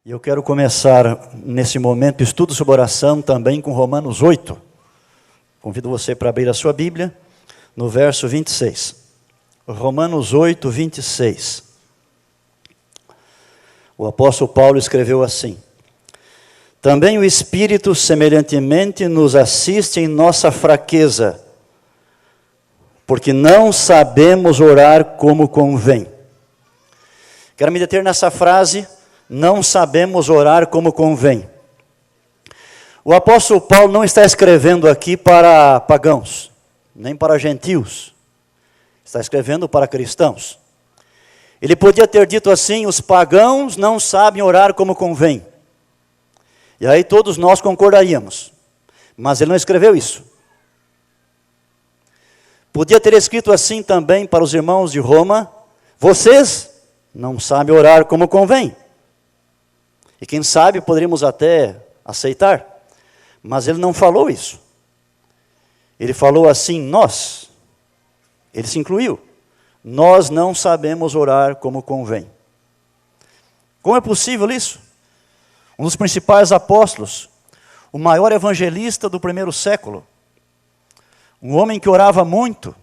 E eu quero começar, nesse momento, estudo sobre oração também com Romanos 8. Convido você para abrir a sua Bíblia, no verso 26. Romanos 8, 26. O apóstolo Paulo escreveu assim: Também o Espírito, semelhantemente, nos assiste em nossa fraqueza, porque não sabemos orar como convém. Quero me deter nessa frase: não sabemos orar como convém. O apóstolo Paulo não está escrevendo aqui para pagãos, nem para gentios. Está escrevendo para cristãos. Ele podia ter dito assim: os pagãos não sabem orar como convém. E aí todos nós concordaríamos. Mas ele não escreveu isso. Podia ter escrito assim também para os irmãos de Roma: vocês não sabem orar como convém. E quem sabe poderíamos até aceitar. Mas ele não falou isso. Ele falou assim: nós. Ele se incluiu. Nós não sabemos orar como convém. Como é possível isso? Um dos principais apóstolos, o maior evangelista do primeiro século, um homem que orava muito.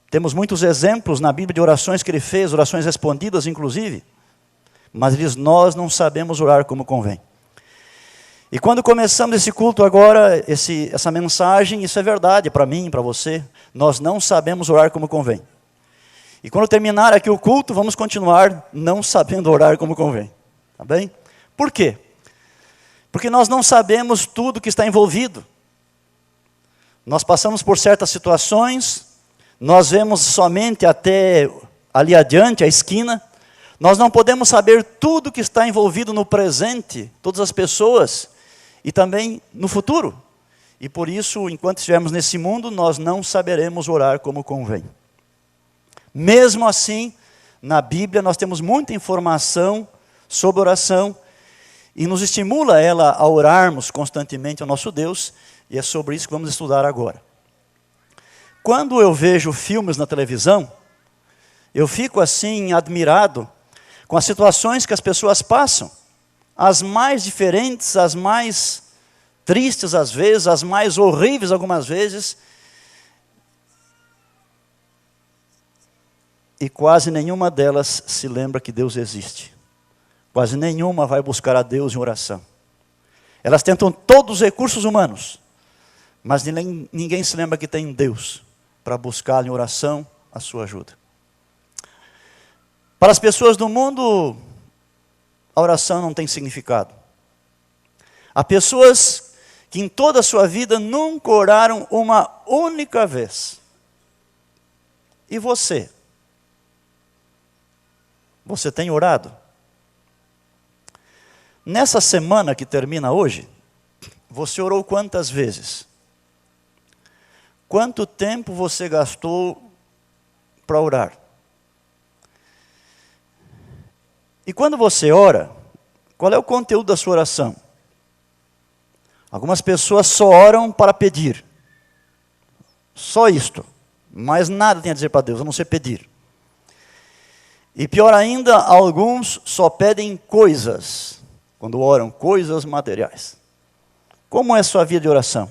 Temos muitos exemplos na Bíblia de orações que ele fez, orações respondidas inclusive. Mas ele diz: nós não sabemos orar como convém. E quando começamos esse culto agora, essa mensagem, isso é verdade para mim, para você. Nós não sabemos orar como convém. E quando terminar aqui o culto, vamos continuar não sabendo orar como convém. Tá bem? Por quê? Porque nós não sabemos tudo que está envolvido. Nós passamos por certas situações, nós vemos somente até ali adiante, a esquina. Nós não podemos saber tudo que está envolvido no presente, todas as pessoas, e também no futuro. E por isso, enquanto estivermos nesse mundo, nós não saberemos orar como convém. Mesmo assim, na Bíblia nós temos muita informação sobre oração, e nos estimula ela a orarmos constantemente ao nosso Deus, e é sobre isso que vamos estudar agora. Quando eu vejo filmes na televisão, eu fico assim admirado com as situações que as pessoas passam, as mais diferentes, as mais tristes às vezes, as mais horríveis algumas vezes, e quase nenhuma delas se lembra que Deus existe. Quase nenhuma vai buscar a Deus em oração. Elas tentam todos os recursos humanos, mas ninguém se lembra que tem Deus para buscar em oração a sua ajuda. Para as pessoas do mundo, a oração não tem significado. Há pessoas que em toda a sua vida nunca oraram uma única vez. E você? Você tem orado? Nessa semana que termina hoje, você orou quantas vezes? Quanto tempo você gastou para orar? E quando você ora, qual é o conteúdo da sua oração? Algumas pessoas só oram para pedir. Só isto. Mas nada tem a dizer para Deus, a não ser pedir. E pior ainda, alguns só pedem coisas. Quando oram, coisas materiais. Como é a sua vida de oração?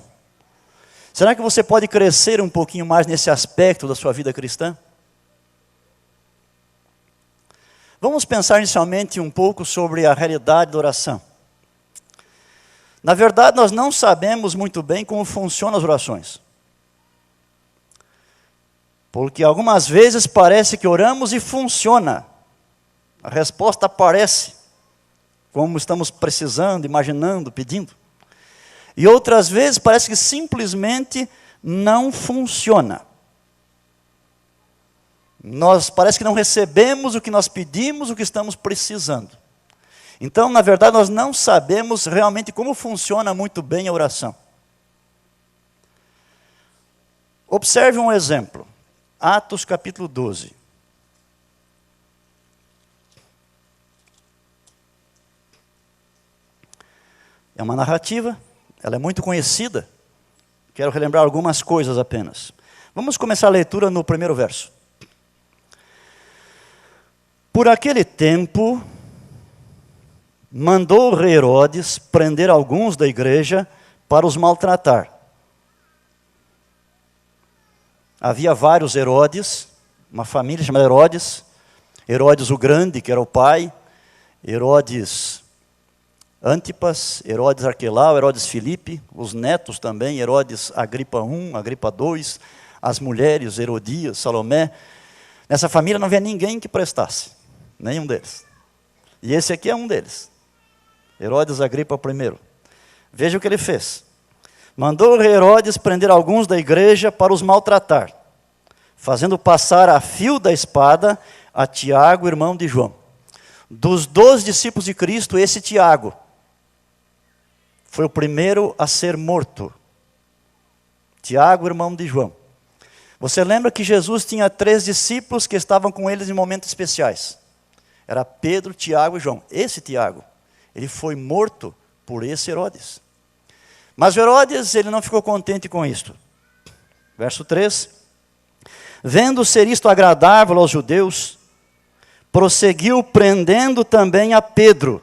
Será que você pode crescer um pouquinho mais nesse aspecto da sua vida cristã? Vamos pensar inicialmente um pouco sobre a realidade da oração. Na verdade, nós não sabemos muito bem como funcionam as orações. Porque algumas vezes parece que oramos e funciona. A resposta aparece, como estamos precisando, imaginando, pedindo. E outras vezes parece que simplesmente não funciona. Parece que não recebemos o que nós pedimos, o que estamos precisando. Então, na verdade, nós não sabemos realmente como funciona muito bem a oração. Observe um exemplo. Atos capítulo 12. É uma narrativa, ela é muito conhecida. Quero relembrar algumas coisas apenas. Vamos começar a leitura no primeiro verso. Por aquele tempo, mandou o rei Herodes prender alguns da igreja para os maltratar. Havia vários Herodes, uma família chamada Herodes, Herodes o Grande, que era o pai, Herodes Antipas, Herodes Arquelau, Herodes Filipe, os netos também, Herodes Agripa I, Agripa II, as mulheres, Herodias, Salomé. Nessa família não havia ninguém que prestasse, nenhum deles. E esse aqui é um deles, Herodes Agripa I. Veja o que ele fez. Mandou o rei Herodes prender alguns da igreja para os maltratar, fazendo passar a fio da espada a Tiago, irmão de João. Dos 12 discípulos de Cristo, esse Tiago foi o primeiro a ser morto. Tiago, irmão de João. Você lembra que Jesus tinha 3 discípulos que estavam com eles em momentos especiais? Era Pedro, Tiago e João. Esse Tiago, ele foi morto por esse Herodes. Mas Herodes, ele não ficou contente com isto. Verso 3. Vendo ser isto agradável aos judeus, prosseguiu prendendo também a Pedro.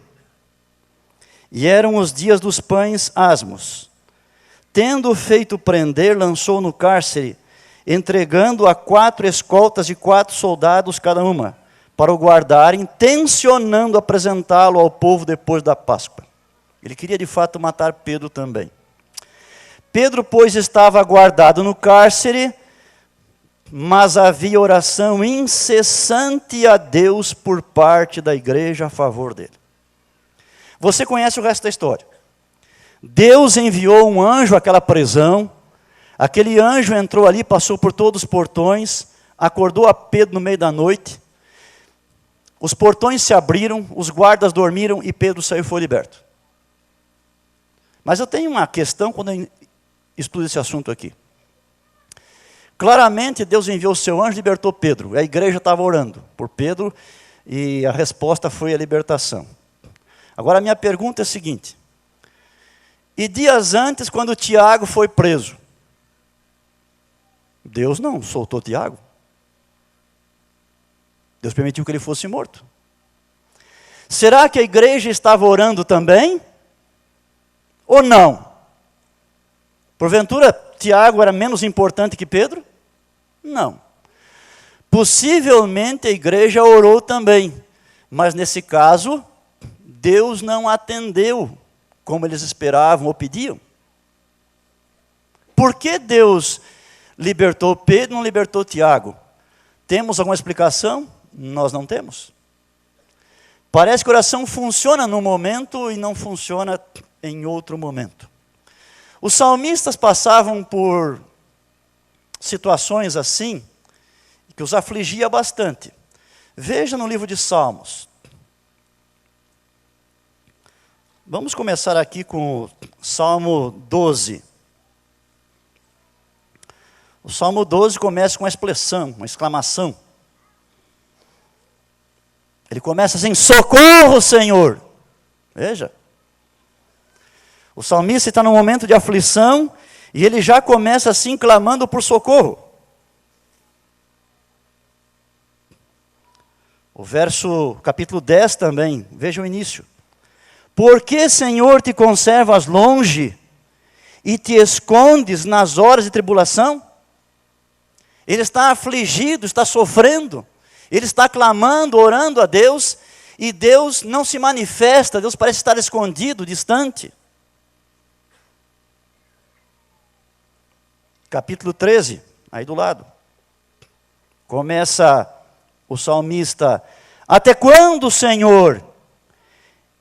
E eram os dias dos pães asmos. Tendo feito prender, lançou no cárcere, entregando a 4 escoltas de 4 soldados cada uma, para o guardarem, tencionando apresentá-lo ao povo depois da Páscoa. Ele queria de fato matar Pedro também. Pedro, pois, estava guardado no cárcere, mas havia oração incessante a Deus por parte da igreja a favor dele. Você conhece o resto da história. Deus enviou um anjo àquela prisão, aquele anjo entrou ali, passou por todos os portões, acordou a Pedro no meio da noite, os portões se abriram, os guardas dormiram e Pedro saiu e foi liberto. Mas eu tenho uma questão quando eu estudo esse assunto aqui. Claramente Deus enviou o seu anjo e libertou Pedro. A igreja estava orando por Pedro e a resposta foi a libertação. Agora a minha pergunta é a seguinte. E dias antes, quando Tiago foi preso, Deus não soltou Tiago. Deus permitiu que ele fosse morto. Será que a igreja estava orando também? Ou não? Porventura, Tiago era menos importante que Pedro? Não. Possivelmente a igreja orou também, mas nesse caso, Deus não atendeu como eles esperavam ou pediam. Por que Deus libertou Pedro e não libertou Tiago? Temos alguma explicação? Nós não temos. Parece que a oração funciona num momento e não funciona em outro momento. Os salmistas passavam por situações assim, que os afligia bastante. Veja no livro de Salmos. Vamos começar aqui com o Salmo 12. O Salmo 12 começa com uma exclamação. Ele começa assim, socorro, Senhor. Veja. O salmista está num momento de aflição e ele já começa assim clamando por socorro. O capítulo 10 também, veja o início. Por que, Senhor, te conservas longe e te escondes nas horas de tribulação? Ele está afligido, está sofrendo, ele está clamando, orando a Deus, e Deus não se manifesta, Deus parece estar escondido, distante. Capítulo 13, aí do lado. Começa o salmista, até quando, Senhor,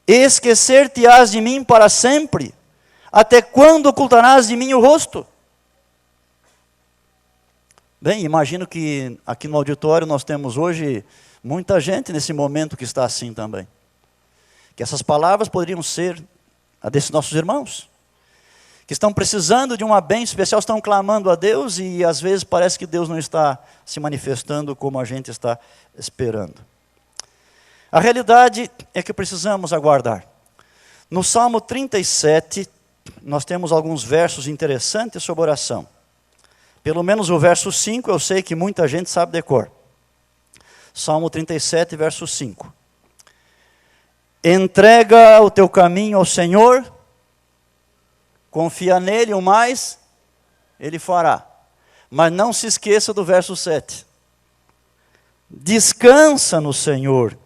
esquecer-te-ás de mim para sempre? Até quando ocultarás de mim o rosto? Bem, imagino que aqui no auditório nós temos hoje muita gente nesse momento que está assim também. Que essas palavras poderiam ser a desses nossos irmãos, que estão precisando de uma bênção especial, estão clamando a Deus e às vezes parece que Deus não está se manifestando como a gente está esperando. A realidade é que precisamos aguardar. No Salmo 37, nós temos alguns versos interessantes sobre oração. Pelo menos o verso 5, eu sei que muita gente sabe de cor. Salmo 37, verso 5. Entrega o teu caminho ao Senhor, confia nele, o mais ele fará. Mas não se esqueça do verso 7. Descansa no Senhor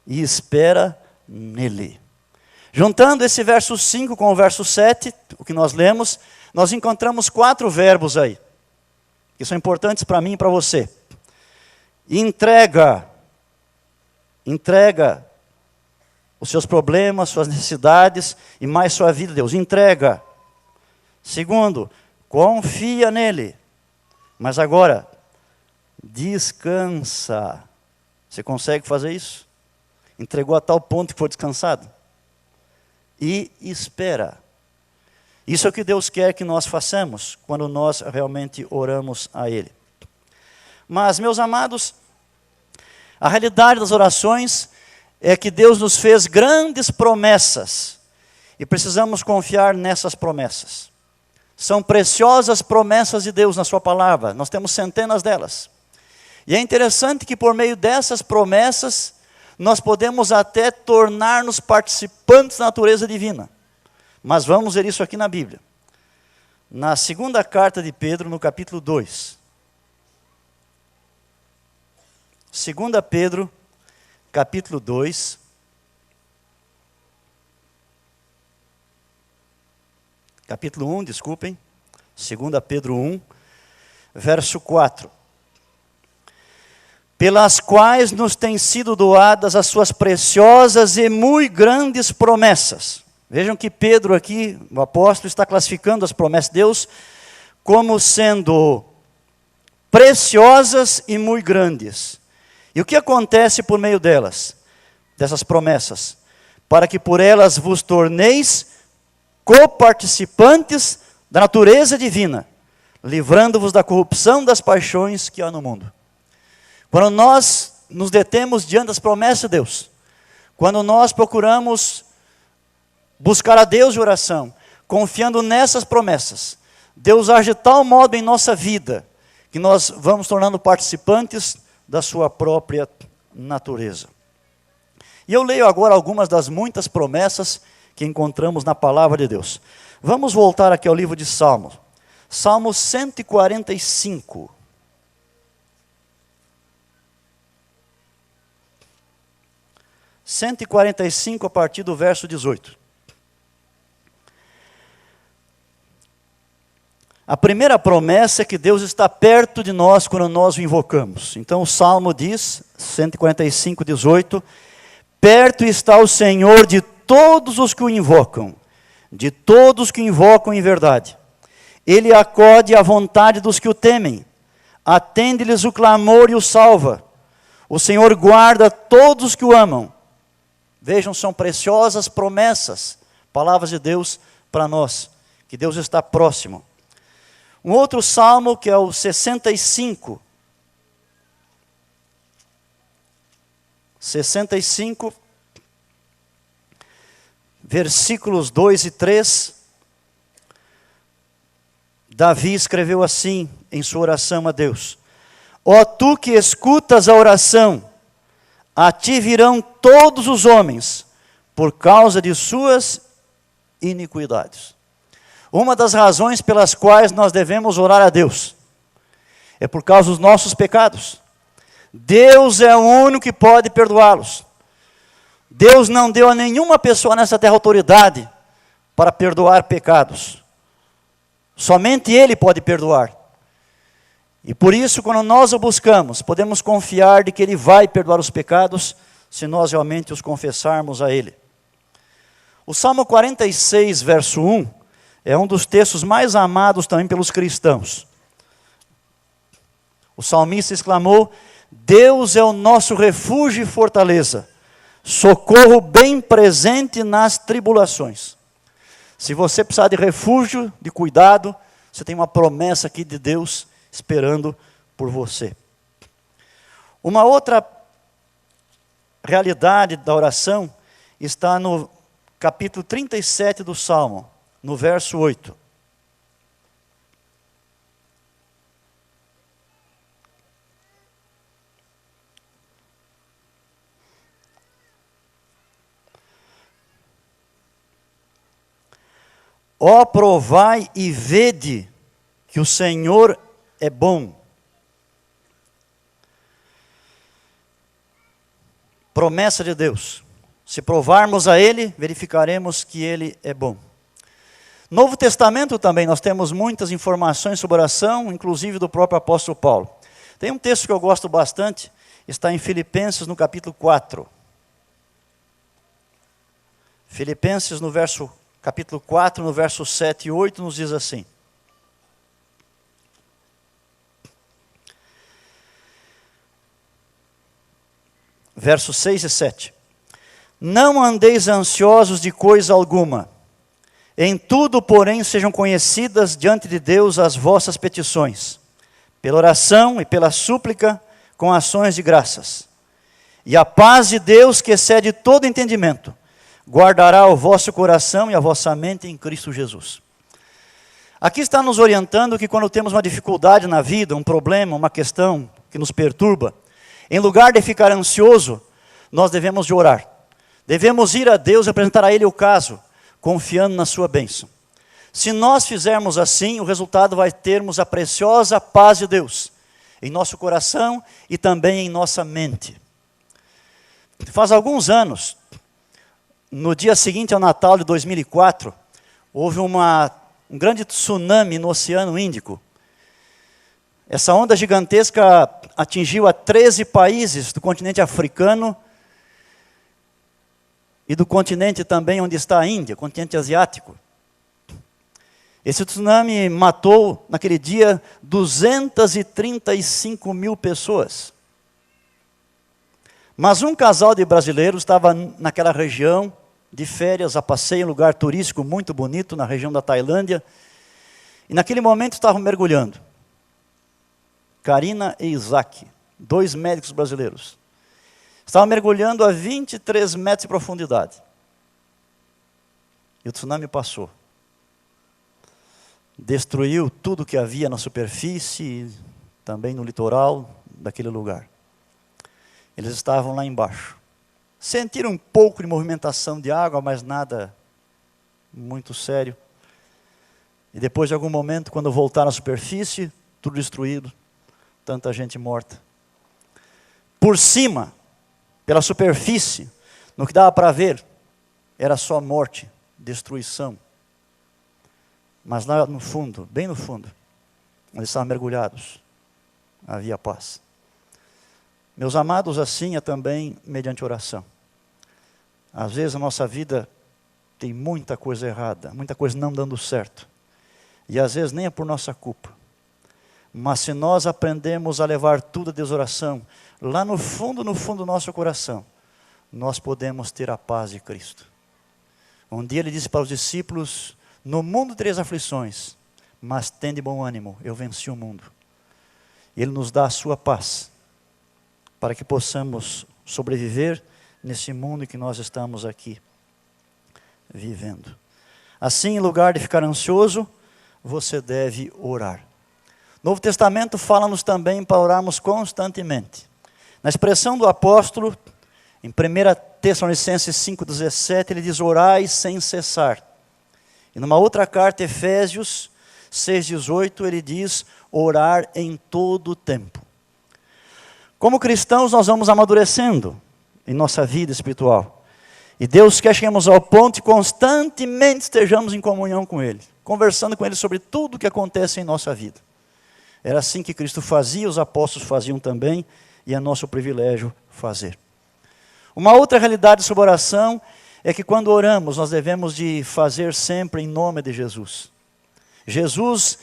e espera nele. Juntando esse verso 5 com o verso 7, o que nós lemos, nós encontramos 4 verbos aí, que são importantes para mim e para você. Entrega os seus problemas, suas necessidades e mais sua vida a Deus. Entrega. Segundo, confia nele. Mas agora, descansa. Você consegue fazer isso? Entregou a tal ponto que foi descansado? E espera. Isso é o que Deus quer que nós façamos quando nós realmente oramos a Ele. Mas, meus amados, a realidade das orações é que Deus nos fez grandes promessas e precisamos confiar nessas promessas. São preciosas promessas de Deus na sua palavra, nós temos centenas delas. E é interessante que por meio dessas promessas, nós podemos até tornar-nos participantes da natureza divina. Mas vamos ver isso aqui na Bíblia. Na segunda carta de Pedro, no capítulo 2. 2 Pedro, capítulo 2. Capítulo 1, desculpem. 2 Pedro 1, verso 4. Pelas quais nos têm sido doadas as suas preciosas e muito grandes promessas. Vejam que Pedro aqui, o apóstolo, está classificando as promessas de Deus como sendo preciosas e muito grandes. E o que acontece por meio delas, dessas promessas? Para que por elas vos torneis coparticipantes da natureza divina, livrando-vos da corrupção das paixões que há no mundo. Quando nós nos detemos diante das promessas de Deus, quando nós procuramos buscar a Deus de oração, confiando nessas promessas, Deus age de tal modo em nossa vida, que nós vamos tornando participantes da sua própria natureza. E eu leio agora algumas das muitas promessas que encontramos na palavra de Deus. Vamos voltar aqui ao livro de Salmos. Salmo 145. 145 a partir do verso 18. A primeira promessa é que Deus está perto de nós quando nós o invocamos. Então o Salmo diz, 145, 18, perto está o Senhor de todos os que o invocam, de todos que o invocam em verdade. Ele acode à vontade dos que o temem, atende-lhes o clamor e o salva. O Senhor guarda todos os que o amam. Vejam, são preciosas promessas, palavras de Deus para nós, que Deus está próximo. Um outro salmo que é o 65. 65, versículos 2 e 3. Davi escreveu assim em sua oração a Deus: ó tu que escutas a oração, a ti virão todos os homens, por causa de suas iniquidades. Uma das razões pelas quais nós devemos orar a Deus é por causa dos nossos pecados. Deus é o único que pode perdoá-los. Deus não deu a nenhuma pessoa nessa terra autoridade para perdoar pecados. Somente Ele pode perdoar. E por isso, quando nós o buscamos, podemos confiar de que Ele vai perdoar os pecados, se nós realmente os confessarmos a Ele. O Salmo 46, verso 1, é um dos textos mais amados também pelos cristãos. O salmista exclamou: Deus é o nosso refúgio e fortaleza, socorro bem presente nas tribulações. Se você precisar de refúgio, de cuidado, você tem uma promessa aqui de Deus esperando por você. Uma outra realidade da oração está no capítulo 37 do Salmo, no verso 8. Ó, provai e vede que o Senhor é bom. Promessa de Deus. Se provarmos a Ele, verificaremos que Ele é bom. Novo Testamento também, nós temos muitas informações sobre oração, inclusive do próprio apóstolo Paulo. Tem um texto que eu gosto bastante, está em Filipenses, no capítulo 4. Filipenses, capítulo 4, no verso 7 e 8, nos diz assim. Versos 6 e 7. Não andeis ansiosos de coisa alguma. Em tudo, porém, sejam conhecidas diante de Deus as vossas petições, pela oração e pela súplica, com ações de graças. E a paz de Deus, que excede todo entendimento, guardará o vosso coração e a vossa mente em Cristo Jesus. Aqui está nos orientando que quando temos uma dificuldade na vida, um problema, uma questão que nos perturba, em lugar de ficar ansioso, nós devemos de orar. Devemos ir a Deus e apresentar a Ele o caso, confiando na sua bênção. Se nós fizermos assim, o resultado vai termos a preciosa paz de Deus em nosso coração e também em nossa mente. Faz alguns anos, no dia seguinte ao Natal de 2004, houve um grande tsunami no Oceano Índico. Essa onda gigantesca atingiu a 13 países do continente africano e do continente também onde está a Índia, continente asiático. Esse tsunami matou, naquele dia, 235 mil pessoas. Mas um casal de brasileiros estava naquela região, de férias, a passeio, em um lugar turístico muito bonito, na região da Tailândia, e naquele momento estavam mergulhando. Karina e Isaac, 2 médicos brasileiros. Estavam mergulhando a 23 metros de profundidade. E o tsunami passou. Destruiu tudo que havia na superfície, também no litoral daquele lugar. Eles estavam lá embaixo. Sentiram um pouco de movimentação de água, mas nada muito sério. E depois de algum momento, quando voltaram à superfície, tudo destruído, tanta gente morta. Por cima, pela superfície, no que dava para ver, era só morte, destruição. Mas lá no fundo, bem no fundo, onde estavam mergulhados, havia paz. Meus amados, assim é também mediante oração. Às vezes a nossa vida tem muita coisa errada, muita coisa não dando certo. E às vezes nem é por nossa culpa. Mas se nós aprendemos a levar tudo a Deus oração, lá no fundo do nosso coração, nós podemos ter a paz de Cristo. Um dia ele disse para os discípulos, no mundo tereis aflições, mas tende bom ânimo, eu venci o mundo. Ele nos dá a sua paz, para que possamos sobreviver nesse mundo em que nós estamos aqui vivendo. Assim, em lugar de ficar ansioso, você deve orar. O Novo Testamento fala-nos também para orarmos constantemente. Na expressão do apóstolo, em 1 Tessalonicenses 5,17, ele diz, orai sem cessar. E numa outra carta, Efésios 6,18, ele diz, orar em todo o tempo. Como cristãos, nós vamos amadurecendo em nossa vida espiritual. E Deus quer que cheguemos ao ponto de constantemente estejamos em comunhão com Ele, conversando com Ele sobre tudo o que acontece em nossa vida. Era assim que Cristo fazia, os apóstolos faziam também, e é nosso privilégio fazer. Uma outra realidade sobre oração é que quando oramos, nós devemos de fazer sempre em nome de Jesus. Jesus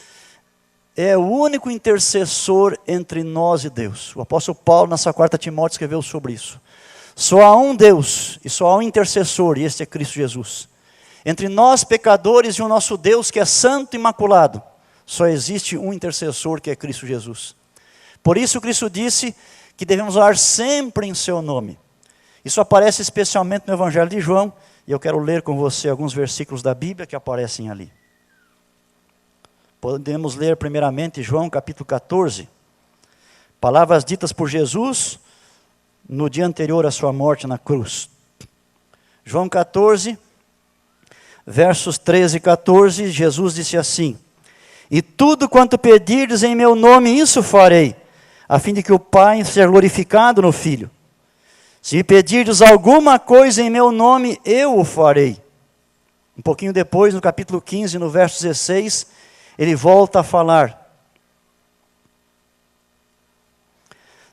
é o único intercessor entre nós e Deus. O apóstolo Paulo, na sua carta a Timóteo, escreveu sobre isso. Só há um Deus e só há um intercessor, e este é Cristo Jesus. Entre nós, pecadores, e o nosso Deus, que é santo e imaculado, só existe um intercessor, que é Cristo Jesus. Por isso Cristo disse que devemos orar sempre em seu nome. Isso aparece especialmente no Evangelho de João, e eu quero ler com você alguns versículos da Bíblia que aparecem ali. Podemos ler primeiramente João capítulo 14, palavras ditas por Jesus no dia anterior à sua morte na cruz. João 14, versos 13 e 14, Jesus disse assim: e tudo quanto pedirdes em meu nome, isso farei, a fim de que o Pai seja glorificado no Filho. Se me pedirdes alguma coisa em meu nome, eu o farei. Um pouquinho depois, no capítulo 15, no verso 16, ele volta a falar: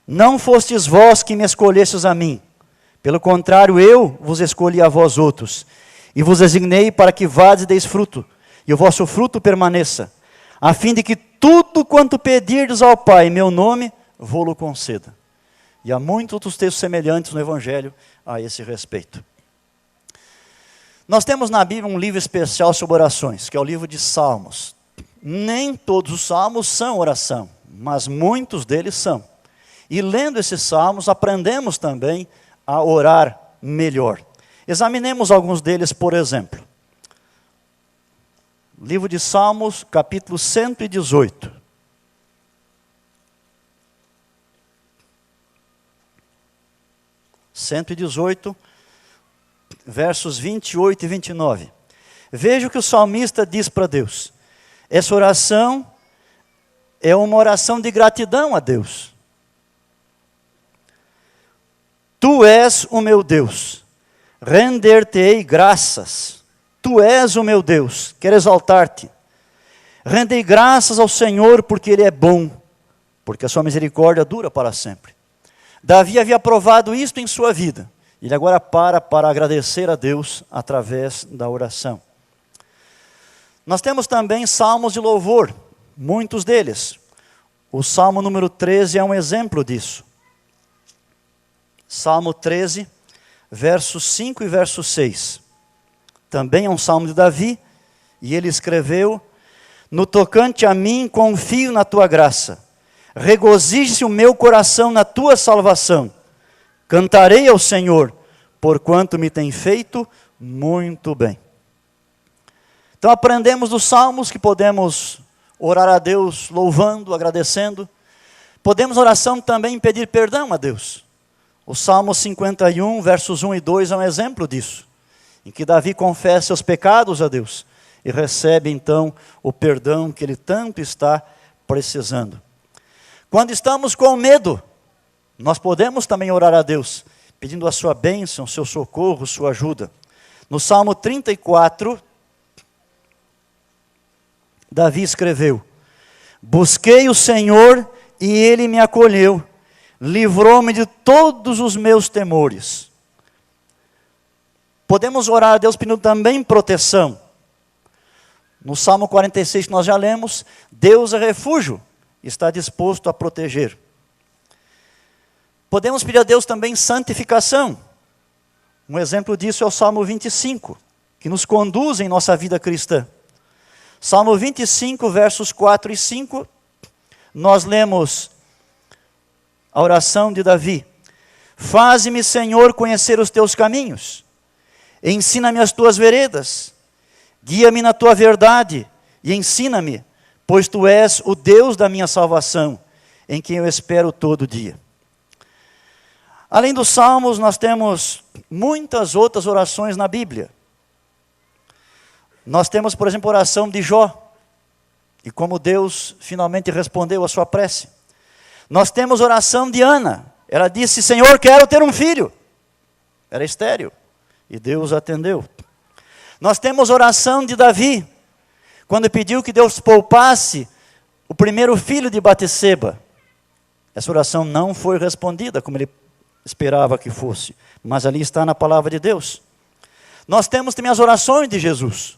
não fostes vós que me escolhestes a mim, pelo contrário, eu vos escolhi a vós outros, e vos designei para que vades e deis fruto, e o vosso fruto permaneça, a fim de que tudo quanto pedirdes ao Pai em meu nome, vô-lo conceda. E há muitos outros textos semelhantes no Evangelho a esse respeito. Nós temos na Bíblia um livro especial sobre orações, que é o livro de Salmos. Nem todos os salmos são oração, mas muitos deles são. E lendo esses salmos, aprendemos também a orar melhor. Examinemos alguns deles, por exemplo. Livro de Salmos, capítulo 118. Versos 28 e 29. Veja o que o salmista diz para Deus. Essa oração é uma oração de gratidão a Deus. Tu és o meu Deus, render-te-ei graças. Tu és o meu Deus, quero exaltar-te. Rendei graças ao Senhor porque Ele é bom, porque a sua misericórdia dura para sempre. Davi havia provado isto em sua vida. Ele agora para agradecer a Deus através da oração. Nós temos também salmos de louvor, muitos deles. O Salmo número 13 é um exemplo disso. Salmo 13, versos 5 e verso 6. Também é um salmo de Davi, e ele escreveu: no tocante a mim, confio na tua graça. Regozije-se o meu coração na tua salvação. Cantarei ao Senhor, porquanto me tem feito muito bem. Então aprendemos dos salmos que podemos orar a Deus louvando, agradecendo. Podemos oração também pedir perdão a Deus. O Salmo 51, versos 1 e 2 é um exemplo disso, em que Davi confessa seus pecados a Deus e recebe então o perdão que ele tanto está precisando. Quando estamos com medo, nós podemos também orar a Deus, pedindo a sua bênção, seu socorro, sua ajuda. No Salmo 34, Davi escreveu: busquei o Senhor e Ele me acolheu, livrou-me de todos os meus temores. Podemos orar a Deus pedindo também proteção. No Salmo 46 que nós já lemos, Deus é refúgio, está disposto a proteger. Podemos pedir a Deus também santificação. Um exemplo disso é o Salmo 25, que nos conduz em nossa vida cristã. Salmo 25, versos 4 e 5, nós lemos a oração de Davi: faze-me, Senhor, conhecer os teus caminhos, ensina-me as tuas veredas, guia-me na tua verdade e ensina-me, pois tu és o Deus da minha salvação, em quem eu espero todo dia. Além dos salmos, nós temos muitas outras orações na Bíblia. Nós temos, por exemplo, a oração de Jó, e como Deus finalmente respondeu a sua prece. Nós temos a oração de Ana. Ela disse: Senhor, quero ter um filho. Era estéril, e Deus atendeu. Nós temos a oração de Davi, quando pediu que Deus poupasse o primeiro filho de Batseba. Essa oração não foi respondida como ele esperava que fosse, mas ali está na palavra de Deus. Nós temos também as orações de Jesus.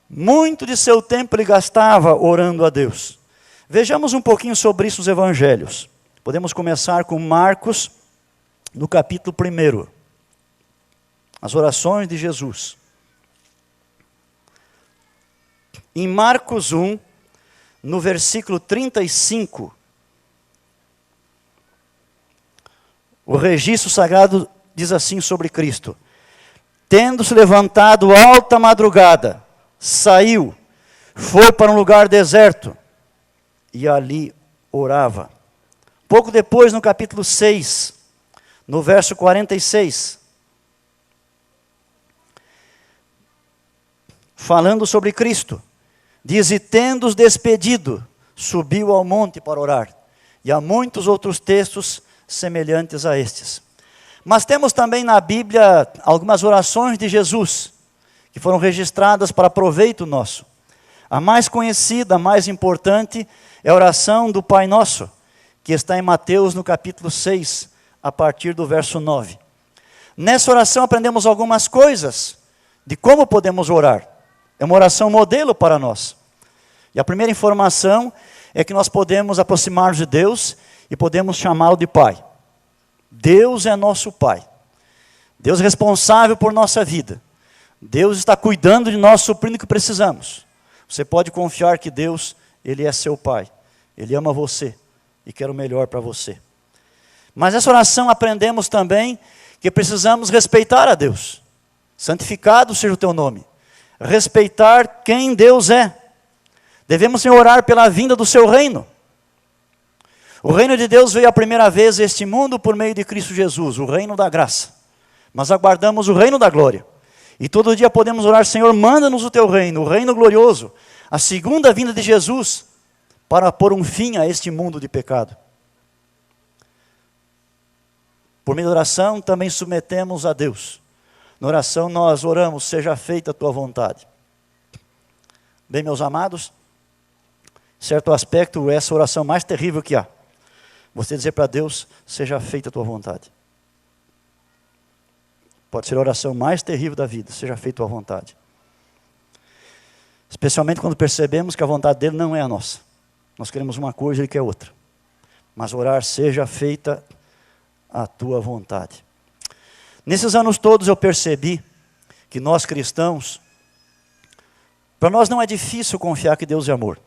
Muito de seu tempo ele gastava orando a Deus. Vejamos um pouquinho sobre isso nos evangelhos. Podemos começar com Marcos, no capítulo 1. As orações de Jesus. Em Marcos 1, no versículo 35, o registro sagrado diz assim sobre Cristo: tendo-se levantado alta madrugada, saiu, foi para um lugar deserto, e ali orava. Pouco depois, no capítulo 6, no verso 46, falando sobre Cristo. Diz, e tendo-os despedido, subiu ao monte para orar. E há muitos outros textos semelhantes a estes. Mas temos também na Bíblia algumas orações de Jesus, que foram registradas para proveito nosso. A mais conhecida, a mais importante, é a oração do Pai Nosso, que está em Mateus no capítulo 6, a partir do verso 9. Nessa oração aprendemos algumas coisas de como podemos orar. É uma oração modelo para nós. E a primeira informação é que nós podemos aproximar-nos de Deus e podemos chamá-lo de Pai. Deus é nosso Pai. Deus é responsável por nossa vida. Deus está cuidando de nós, suprindo o que precisamos. Você pode confiar que Deus, Ele é seu Pai. Ele ama você e quer o melhor para você. Mas nessa oração aprendemos também que precisamos respeitar a Deus. Santificado seja o teu nome. Respeitar quem Deus é. Devemos orar pela vinda do seu reino. O reino de Deus veio a primeira vez a este mundo por meio de Cristo Jesus, o reino da graça. Mas aguardamos o reino da glória. E todo dia podemos orar, Senhor, manda-nos o teu reino, o reino glorioso, a segunda vinda de Jesus, para pôr um fim a este mundo de pecado. Por meio da oração também submetemos a Deus. Na oração nós oramos, seja feita a tua vontade. Bem, meus amados, certo aspecto, essa oração mais terrível que há. Você dizer para Deus, seja feita a tua vontade. Pode ser a oração mais terrível da vida, seja feita a tua vontade. Especialmente quando percebemos que a vontade dele não é a nossa. Nós queremos uma coisa e ele quer outra. Mas orar, seja feita a tua vontade. Nesses anos todos eu percebi que nós cristãos, para nós não é difícil confiar que Deus é amor.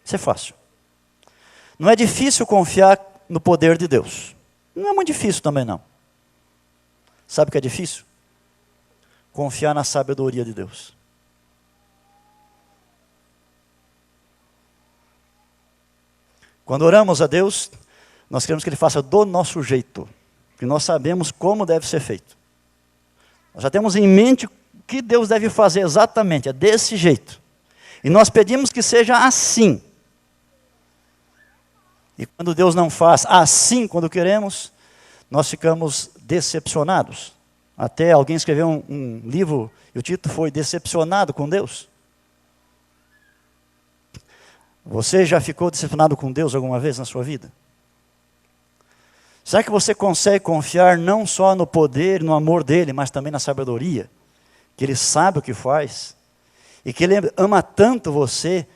Isso é fácil. Não é difícil confiar no poder de Deus. Não é muito difícil também não. Sabe o que é difícil? Confiar na sabedoria de Deus. Quando oramos a Deus, nós queremos que Ele faça do nosso jeito. Que nós sabemos como deve ser feito. Nós já temos em mente o que Deus deve fazer exatamente, é desse jeito. E nós pedimos que seja assim. E quando Deus não faz assim quando queremos, nós ficamos decepcionados. Até alguém escreveu um livro, e o título foi Decepcionado com Deus. Você já ficou decepcionado com Deus alguma vez na sua vida? Será que você consegue confiar não só no poder, no amor dele, mas também na sabedoria? Que ele sabe o que faz. E que ele ama tanto você,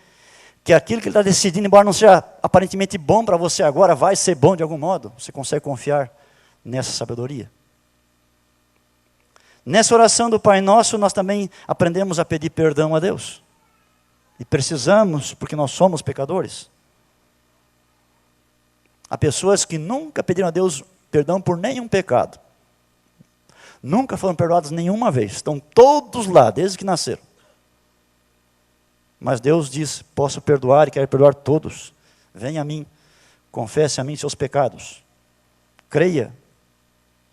que aquilo que ele está decidindo, embora não seja aparentemente bom para você agora, vai ser bom de algum modo. Você consegue confiar nessa sabedoria? Nessa oração do Pai Nosso, nós também aprendemos a pedir perdão a Deus. E precisamos, porque nós somos pecadores. Há pessoas que nunca pediram a Deus perdão por nenhum pecado. Nunca foram perdoados nenhuma vez. Estão todos lá, desde que nasceram. Mas Deus diz, posso perdoar e quero perdoar todos. Venha a mim, confesse a mim seus pecados. Creia,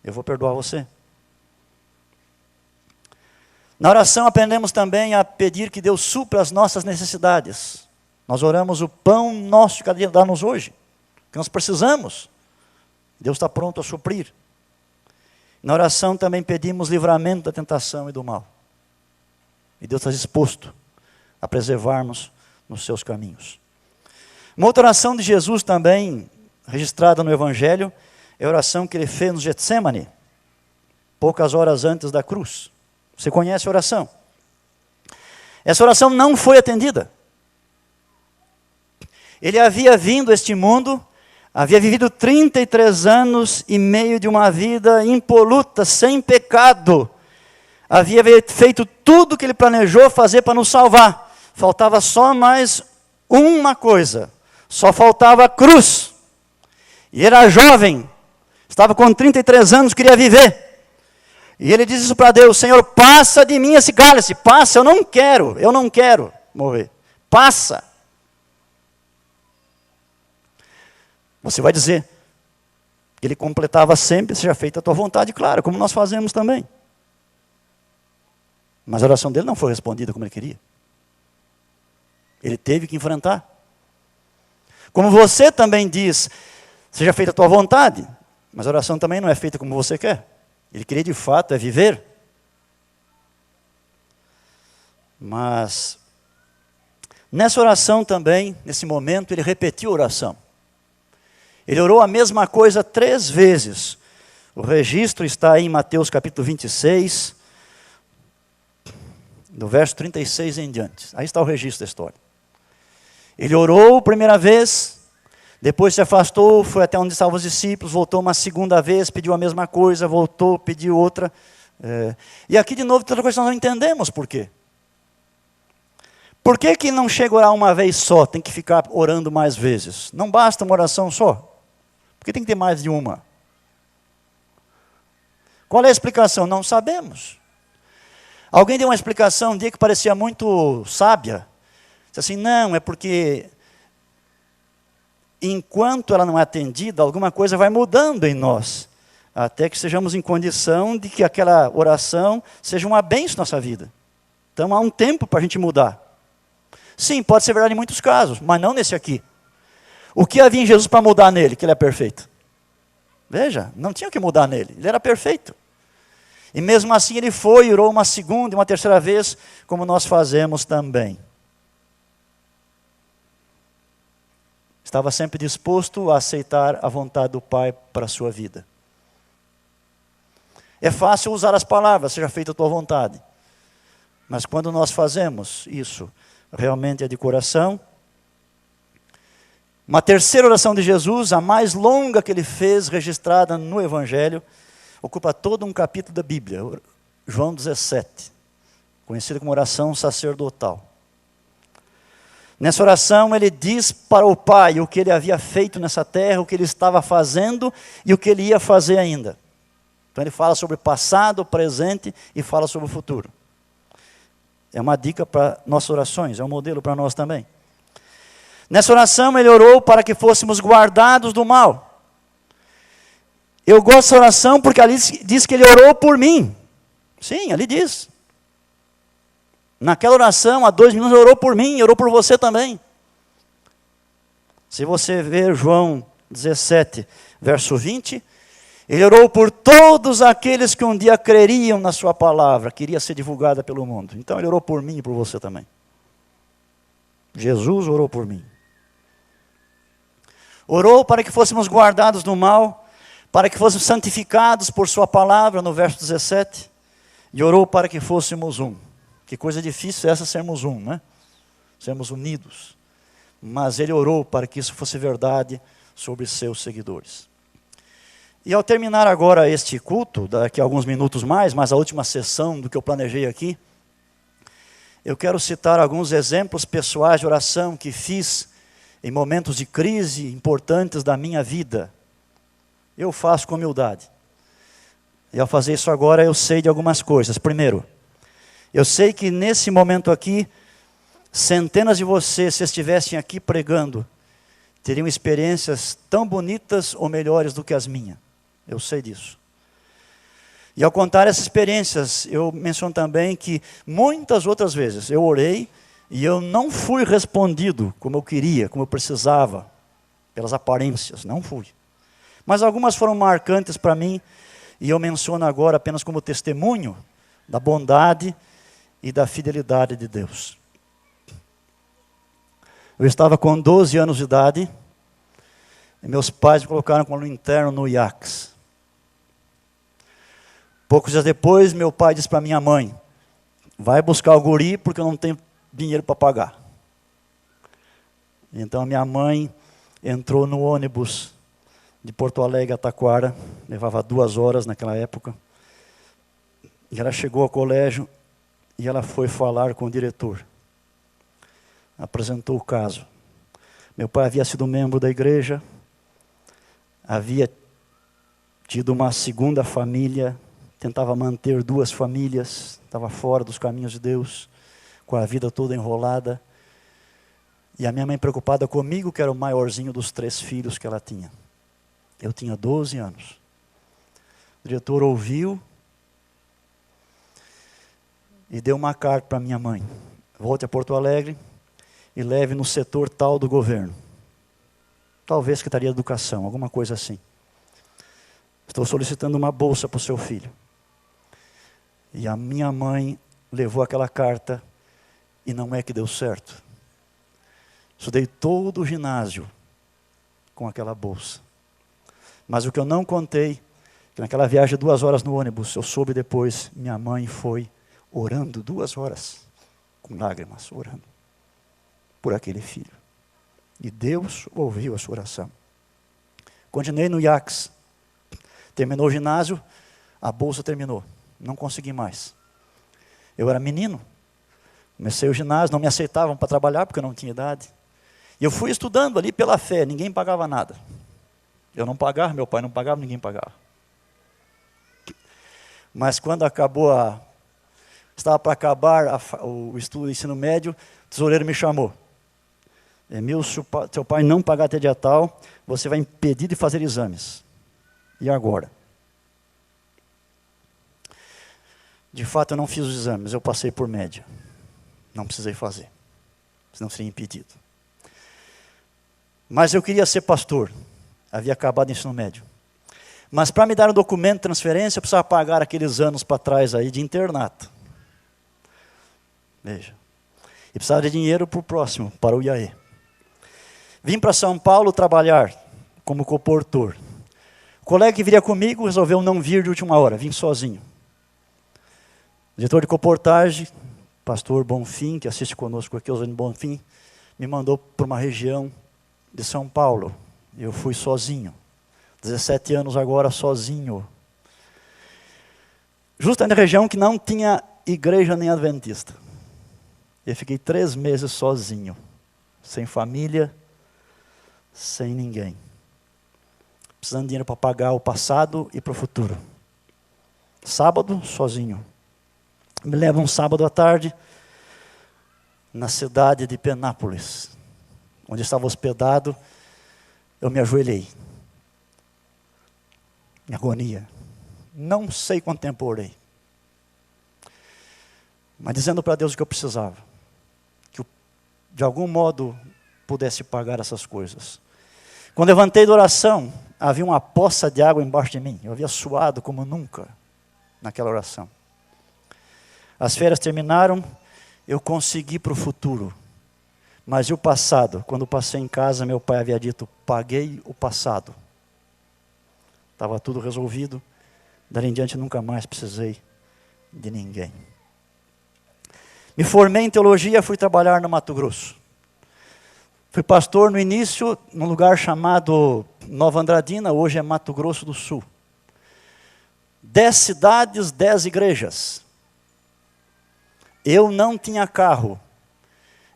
eu vou perdoar você. Na oração aprendemos também a pedir que Deus supra as nossas necessidades. Nós oramos o pão nosso de cada dia, dá-nos hoje. Que nós precisamos. Deus está pronto a suprir. Na oração também pedimos livramento da tentação e do mal. E Deus está disposto a preservar-nos nos seus caminhos. Uma outra oração de Jesus também, registrada no Evangelho, é a oração que ele fez no Getsemane, poucas horas antes da cruz. Você conhece a oração? Essa oração não foi atendida. Ele havia vindo a este mundo, havia vivido 33 anos e meio de uma vida impoluta, sem pecado. Havia feito tudo o que ele planejou fazer para nos salvar. Faltava só mais uma coisa. Só faltava a cruz. E era jovem, estava com 33 anos, queria viver. E ele diz isso para Deus, Senhor, passa de mim esse cálice, passa, eu não quero morrer. Passa. Você vai dizer que ele completava sempre, seja feita a tua vontade, claro, como nós fazemos também. Mas a oração dele não foi respondida como ele queria. Ele teve que enfrentar. Como você também diz, seja feita a tua vontade, mas a oração também não é feita como você quer. Ele queria de fato é viver. Mas nessa oração também, nesse momento, ele repetiu a oração. Ele orou a mesma coisa 3 vezes. O registro está aí em Mateus capítulo 26, do verso 36 em diante. Aí está o registro da história. Ele orou a primeira vez, depois se afastou, foi até onde estavam os discípulos, voltou uma segunda vez, pediu a mesma coisa, voltou, pediu outra. E aqui de novo, outra coisa nós não entendemos por quê. Por que não chega a orar uma vez só, tem que ficar orando mais vezes? Não basta uma oração só. Por que tem que ter mais de uma? Qual é a explicação? Não sabemos. Alguém deu uma explicação um dia que parecia muito sábia. Disse assim, não, é porque enquanto ela não é atendida, alguma coisa vai mudando em nós. Até que sejamos em condição de que aquela oração seja uma bênção na nossa vida. Então há um tempo para a gente mudar. Sim, pode ser verdade em muitos casos, mas não nesse aqui. O que havia em Jesus para mudar nele? Que ele é perfeito. Veja, não tinha o que mudar nele, ele era perfeito. E mesmo assim ele foi e orou uma segunda e uma terceira vez, como nós fazemos também. Estava sempre disposto a aceitar a vontade do Pai para a sua vida. É fácil usar as palavras, seja feita a tua vontade. Mas quando nós fazemos isso, realmente é de coração. Uma terceira oração de Jesus, a mais longa que ele fez, registrada no Evangelho, ocupa todo um capítulo da Bíblia, João 17, conhecida como oração sacerdotal. Nessa oração ele diz para o Pai o que ele havia feito nessa terra, o que ele estava fazendo e o que ele ia fazer ainda. Então ele fala sobre passado, presente e fala sobre o futuro. É uma dica para nossas orações, é um modelo para nós também. Nessa oração ele orou para que fôssemos guardados do mal. Eu gosto dessa oração porque ali diz que ele orou por mim. Sim, ali diz. Naquela oração, há 2 minutos, ele orou por mim, orou por você também. Se você ver João 17, verso 20, ele orou por todos aqueles que um dia creriam na sua palavra, que iria ser divulgada pelo mundo. Então ele orou por mim e por você também. Jesus orou por mim. Orou para que fôssemos guardados do mal, para que fôssemos santificados por sua palavra, no verso 17. E orou para que fôssemos um. Que coisa difícil é essa, sermos um, né? Sermos unidos. Mas ele orou para que isso fosse verdade sobre seus seguidores. E ao terminar agora este culto, daqui a alguns minutos mais, mas a última sessão do que eu planejei aqui, eu quero citar alguns exemplos pessoais de oração que fiz em momentos de crise importantes da minha vida. Eu faço com humildade. E ao fazer isso agora, eu sei de algumas coisas. Primeiro, eu sei que nesse momento aqui, centenas de vocês, se estivessem aqui pregando, teriam experiências tão bonitas ou melhores do que as minhas. Eu sei disso. E ao contar essas experiências, eu menciono também que muitas outras vezes eu orei e eu não fui respondido como eu queria, como eu precisava, pelas aparências, não fui. Mas algumas foram marcantes para mim, e eu menciono agora apenas como testemunho da bondade e da fidelidade de Deus. Eu estava com 12 anos de idade, e meus pais me colocaram como aluno interno no IACS. Poucos dias depois, meu pai disse para minha mãe, vai buscar o guri porque eu não tenho dinheiro para pagar. Então minha mãe entrou no ônibus de Porto Alegre a Taquara, levava 2 horas naquela época. E ela chegou ao colégio e ela foi falar com o diretor. Apresentou o caso. Meu pai havia sido membro da igreja, havia tido uma segunda família, tentava manter 2 famílias, estava fora dos caminhos de Deus, com a vida toda enrolada. E a minha mãe preocupada comigo, que era o maiorzinho dos 3 filhos que ela tinha. Eu tinha 12 anos. O diretor ouviu e deu uma carta para minha mãe. Volte a Porto Alegre e leve no setor tal do governo. Talvez Secretaria de Educação, alguma coisa assim. Estou solicitando uma bolsa para o seu filho. E a minha mãe levou aquela carta e não é que deu certo. Estudei todo o ginásio com aquela bolsa. Mas o que eu não contei, que naquela viagem 2 horas no ônibus, eu soube depois, minha mãe foi orando 2 horas, com lágrimas, orando por aquele filho. E Deus ouviu a sua oração. Continuei no IACS. Terminou o ginásio, a bolsa terminou. Não consegui mais. Eu era menino. Comecei o ginásio, não me aceitavam para trabalhar porque eu não tinha idade. E eu fui estudando ali pela fé, ninguém pagava nada. Eu não pagava, meu pai não pagava, ninguém pagava. Mas quando estava para acabar o estudo do ensino médio, o tesoureiro me chamou. Emil, se seu pai não pagar até dia tal, você vai impedir de fazer exames. E agora? De fato, eu não fiz os exames, eu passei por média. Não precisei fazer, senão seria impedido. Mas eu queria ser pastor, havia acabado o ensino médio. Mas para me dar um documento de transferência, eu precisava pagar aqueles anos para trás aí de internato. Veja. E precisava de dinheiro para o próximo, para o IAE. Vim para São Paulo trabalhar como coportor. O colega que viria comigo resolveu não vir de última hora, vim sozinho. O diretor de coportagem, pastor Bonfim, que assiste conosco aqui, Oswaldo Bonfim, me mandou para uma região de São Paulo. Eu fui sozinho. 17 anos agora sozinho. Justo na região que não tinha igreja nem adventista. Eu fiquei 3 meses sozinho, sem família, sem ninguém. Precisando de dinheiro para pagar o passado e para o futuro. Sábado, sozinho. Me leva um sábado à tarde, na cidade de Penápolis, onde estava hospedado, eu me ajoelhei. Em agonia. Não sei quanto tempo orei. Mas dizendo para Deus o que eu precisava. Que eu, de algum modo, pudesse pagar essas coisas. Quando levantei da oração, havia uma poça de água embaixo de mim. Eu havia suado como nunca naquela oração. As férias terminaram, eu consegui para o futuro. Mas e o passado? Quando passei em casa, meu pai havia dito, paguei o passado. Estava tudo resolvido. Dali em diante nunca mais precisei de ninguém. Me formei em teologia, fui trabalhar no Mato Grosso. Fui pastor no início, num lugar chamado Nova Andradina, hoje é Mato Grosso do Sul. 10 cidades, 10 igrejas. Eu não tinha carro.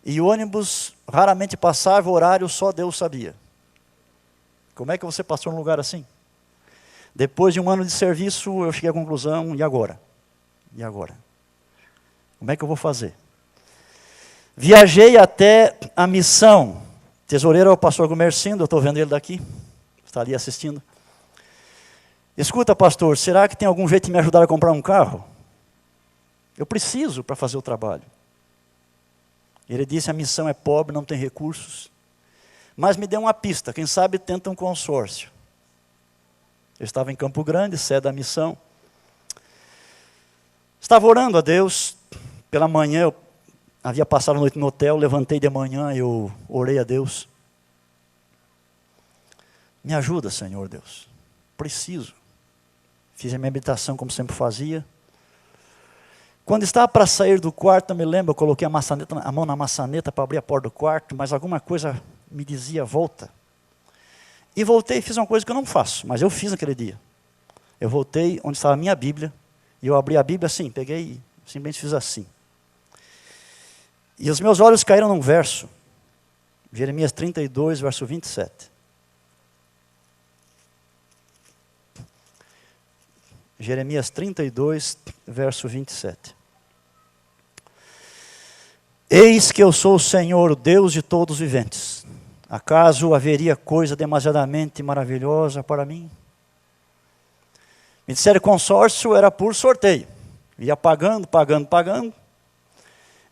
E o ônibus raramente passava, o horário só Deus sabia. Como é que você passou num lugar assim? Depois de 1 ano de serviço, eu cheguei à conclusão, e agora? E agora? Como é que eu vou fazer? Viajei até a missão. Tesoureiro é o pastor Gumercindo, eu estou vendo ele daqui, está ali assistindo. Escuta, pastor, será que tem algum jeito de me ajudar a comprar um carro? Eu preciso para fazer o trabalho. Ele disse, a missão é pobre, não tem recursos. Mas me deu uma pista, quem sabe tenta um consórcio. Eu estava em Campo Grande, sede da missão. Estava orando a Deus. Pela manhã, eu havia passado a noite no hotel, levantei de manhã, eu orei a Deus. Me ajuda, Senhor Deus. Preciso. Fiz a minha meditação como sempre fazia. Quando estava para sair do quarto, eu me lembro, eu coloquei a mão na maçaneta para abrir a porta do quarto, mas alguma coisa me dizia, volta. E voltei e fiz uma coisa que eu não faço, mas eu fiz naquele dia. Eu voltei onde estava a minha Bíblia, e eu abri a Bíblia assim, peguei e simplesmente fiz assim. E os meus olhos caíram num verso, Jeremias 32, verso 27. Jeremias 32, verso 27. Eis que eu sou o Senhor, o Deus de todos os viventes. Acaso haveria coisa demasiadamente maravilhosa para mim? Me disseram que consórcio era por sorteio. Ia pagando, pagando, pagando.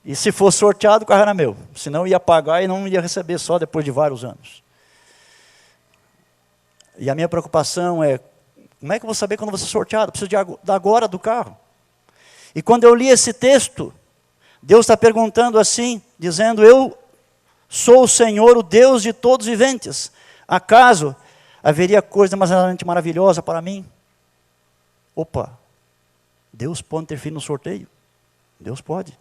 E se fosse sorteado, o carro era meu. Senão ia pagar e não ia receber só depois de vários anos. E a minha preocupação é, como é que eu vou saber quando eu vou ser sorteado? Preciso de agora do carro. E quando eu li esse texto, Deus está perguntando assim, dizendo, eu sou o Senhor, o Deus de todos os viventes. Acaso haveria coisa demasiadamente maravilhosa para mim? Opa, Deus pode interferir no sorteio? Deus pode.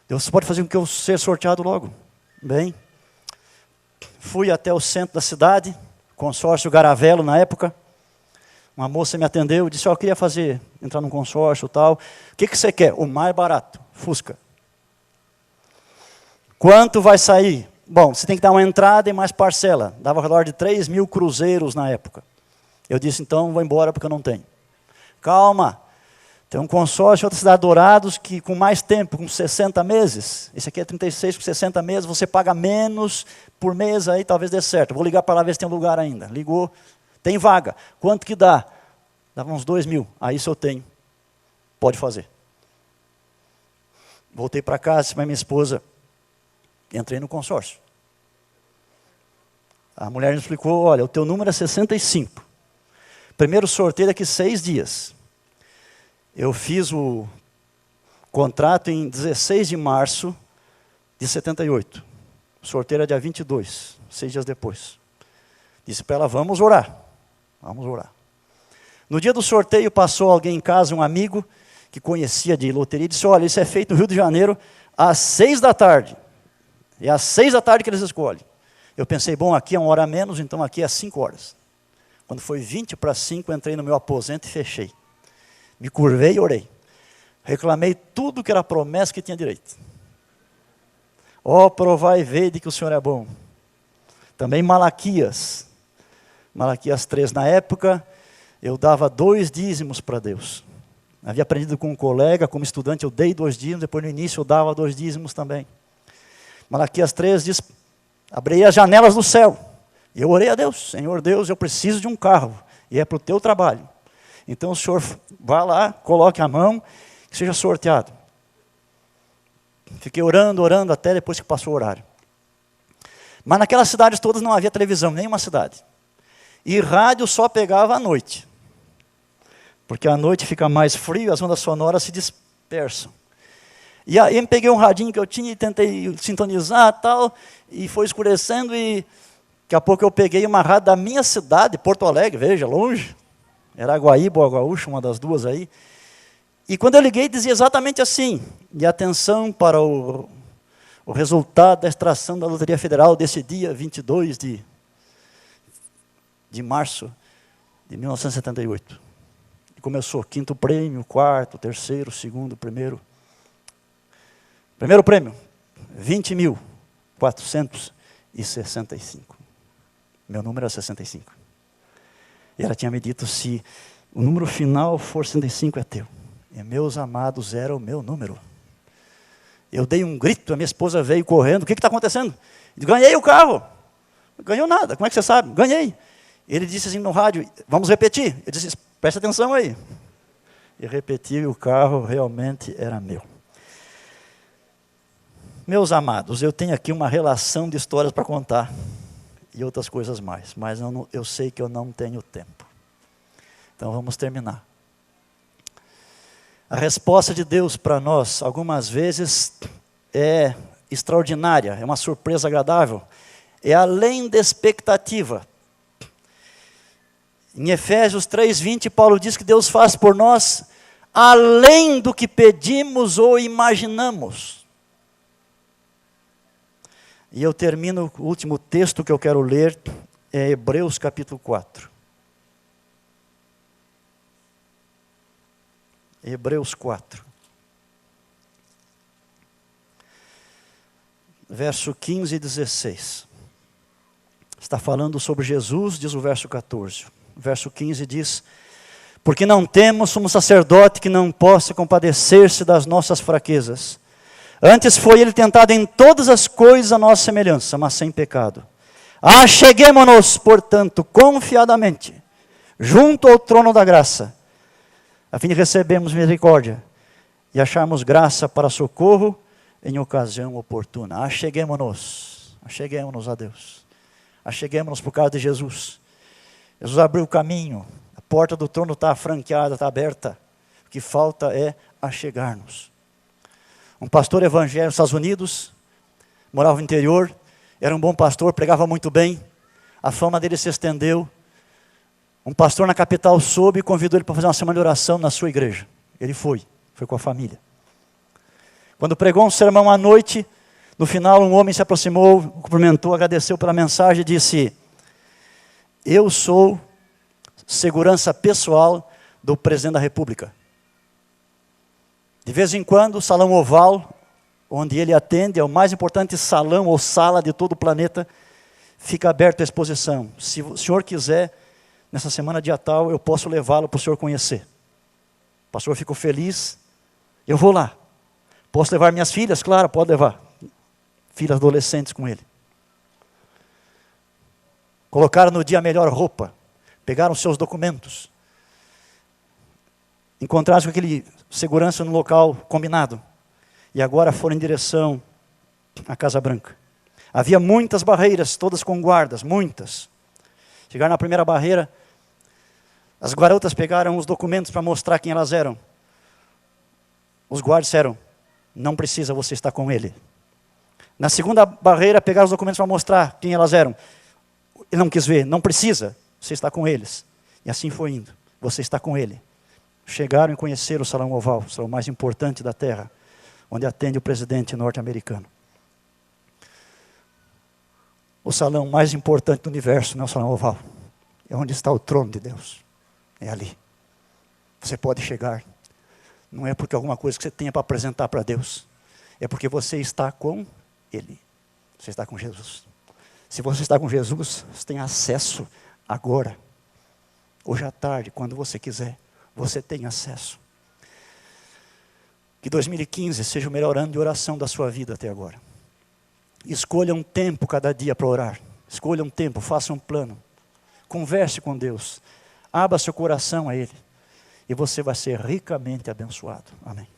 Deus pode fazer com que eu seja sorteado logo. Bem, fui até o centro da cidade, consórcio Garavelo na época. Uma moça me atendeu e disse, eu queria entrar num consórcio e tal. O que você quer? O mais barato, Fusca. Quanto vai sair? Bom, você tem que dar uma entrada e mais parcela. Dava ao redor de 3.000 cruzeiros na época. Eu disse, então vou embora porque eu não tenho. Calma, tem um consórcio em outra cidade, Dourados, que com mais tempo, com 60 meses. Esse aqui é 36, com 60 meses, você paga menos por mês, aí talvez dê certo. Vou ligar para lá ver se tem um lugar ainda. Ligou, tem vaga. Quanto que dá? Dava uns 2.000. Aí isso eu tenho. Pode fazer. Voltei para casa, disse para minha esposa, entrei no consórcio. A mulher me explicou, olha, o teu número é 65. Primeiro sorteio daqui 6 dias. Eu fiz o contrato em 16 de março de 78. O sorteio era dia 22, 6 dias depois. Disse para ela, vamos orar. Vamos orar. No dia do sorteio passou alguém em casa, um amigo, que conhecia de loteria, e disse, olha, isso é feito no Rio de Janeiro às 6 da tarde. É às 6 da tarde que eles escolhem. Eu pensei, bom, aqui é 1 hora a menos, então aqui é às 5 horas. Quando foi 20 para 5, entrei no meu aposento e fechei. Me curvei e orei. Reclamei tudo que era promessa que tinha direito. Ó, provai e vede que o Senhor é bom. Também Malaquias. Malaquias 3, na época, eu dava 2 dízimos para Deus. Havia aprendido com um colega, como estudante eu dei 2 dízimos, depois no início eu dava 2 dízimos também. Malaquias 3 diz, abri as janelas do céu. E eu orei a Deus, Senhor Deus, eu preciso de um carro, e é para o teu trabalho. Então o Senhor vá lá, coloque a mão, que seja sorteado. Fiquei orando, orando, até depois que passou o horário. Mas naquelas cidades todas não havia televisão, nenhuma cidade. E rádio só pegava à noite. Porque à noite fica mais frio, as ondas sonoras se dispersam. E aí eu peguei um radinho que eu tinha e tentei sintonizar e tal, e foi escurecendo e daqui a pouco eu peguei uma rádio da minha cidade, Porto Alegre, veja, longe. Era Guaíba ou Gaúcho, uma das duas aí. E quando eu liguei, dizia exatamente assim, e atenção para o resultado da extração da Loteria Federal desse dia 22 de março de 1978. E começou 5º prêmio, 4º, 3º, 2º, 1º. Primeiro prêmio, 20.465. Meu número era 65. E ela tinha me dito, se o número final for 65 é teu. E meus amados, era o meu número. Eu dei um grito, a minha esposa veio correndo, o que está acontecendo? Eu disse, ganhei o carro. Ganhou nada, como é que você sabe? Ganhei. Ele disse assim no rádio, vamos repetir. Eu disse, presta atenção aí. E repeti, e o carro realmente era meu. Meus amados, eu tenho aqui uma relação de histórias para contar. E outras coisas mais, mas eu sei que eu não tenho tempo. Então vamos terminar. A resposta de Deus para nós, algumas vezes, é extraordinária, é uma surpresa agradável, é além da expectativa. Em Efésios 3:20, Paulo diz que Deus faz por nós além do que pedimos ou imaginamos. E eu termino, o último texto que eu quero ler, é Hebreus capítulo 4. Hebreus 4. Verso 15 e 16. Está falando sobre Jesus, diz o verso 14. O verso 15 diz, porque não temos sumo sacerdote que não possa compadecer-se das nossas fraquezas. Antes foi ele tentado em todas as coisas a nossa semelhança, mas sem pecado. Acheguemo-nos, portanto, confiadamente, junto ao trono da graça, a fim de recebermos misericórdia e acharmos graça para socorro em ocasião oportuna. Acheguemo-nos a Deus. Acheguemo-nos por causa de Jesus. Jesus abriu o caminho, a porta do trono está franqueada, está aberta. O que falta é achegar-nos. Um pastor evangélico nos Estados Unidos, morava no interior, era um bom pastor, pregava muito bem, a fama dele se estendeu. Um pastor na capital soube e convidou ele para fazer uma semana de oração na sua igreja. Ele foi com a família. Quando pregou um sermão à noite, no final um homem se aproximou, o cumprimentou, agradeceu pela mensagem e disse: eu sou segurança pessoal do presidente da República. De vez em quando, o salão oval, onde ele atende, é o mais importante salão ou sala de todo o planeta, fica aberto à exposição. Se o senhor quiser, nessa semana dia tal, eu posso levá-lo para o senhor conhecer. O pastor ficou feliz, eu vou lá. Posso levar minhas filhas? Claro, pode levar. Filhas adolescentes com ele. Colocaram no dia a melhor roupa, pegaram seus documentos, encontraram com aquele segurança no local combinado, e agora foram em direção à Casa Branca. Havia muitas barreiras, todas com guardas, muitas. Chegaram na primeira barreira, as garotas pegaram os documentos para mostrar quem elas eram. Os guardas disseram: não precisa, você está com ele. Na segunda barreira, pegaram os documentos para mostrar quem elas eram. Ele não quis ver, não precisa, você está com eles. E assim foi indo, você está com ele. Chegaram e conheceram o Salão Oval, o salão mais importante da Terra, onde atende o presidente norte-americano. O salão mais importante do universo não é o Salão Oval, é onde está o trono de Deus, é ali. Você pode chegar, não é porque alguma coisa que você tenha para apresentar para Deus, é porque você está com Ele, você está com Jesus. Se você está com Jesus, você tem acesso agora, hoje à tarde, quando você quiser. Você tem acesso. Que 2015 seja o melhor ano de oração da sua vida até agora. Escolha um tempo cada dia para orar. Escolha um tempo, faça um plano. Converse com Deus. Abra seu coração a Ele. E você vai ser ricamente abençoado. Amém.